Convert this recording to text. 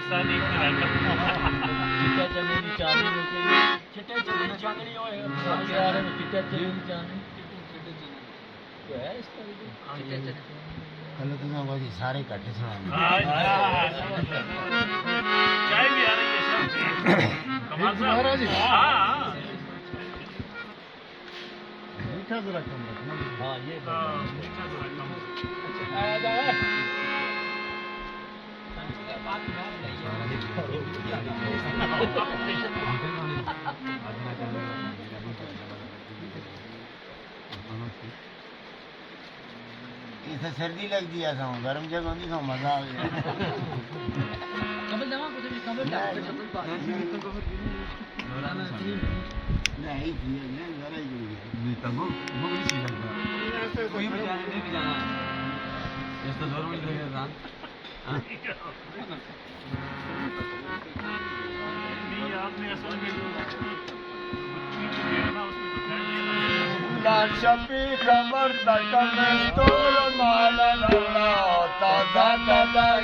सारी कराकर चिट्टे चने की चांदी लेके चिट्टे चने की चांदनी होए यार चिट्टे चने की चांदनी तो है इस तरह चिट्टे चने कल तो ना वो सारे इकट्ठे सुना चाय भी आ रही है सब कमाल साहब हाँ मीठा जरा कम रखना हाँ ये मीठा थोड़ा कम आया जाए इसे सर्दी लग दिया था गर्म जगह नहीं था मजा आ गया कमल दवा कुछ भी कमल नहीं किया मैं जरा ही नहीं तब वो भी सी लगता कोई भी जाने नहीं भी जाना इस तो जोर में लगेगा जान नहीं आपने असल में जो ना उसमें तो खैर ये La Shafi Kamar Takam Tol Mala La Ta Ta Ta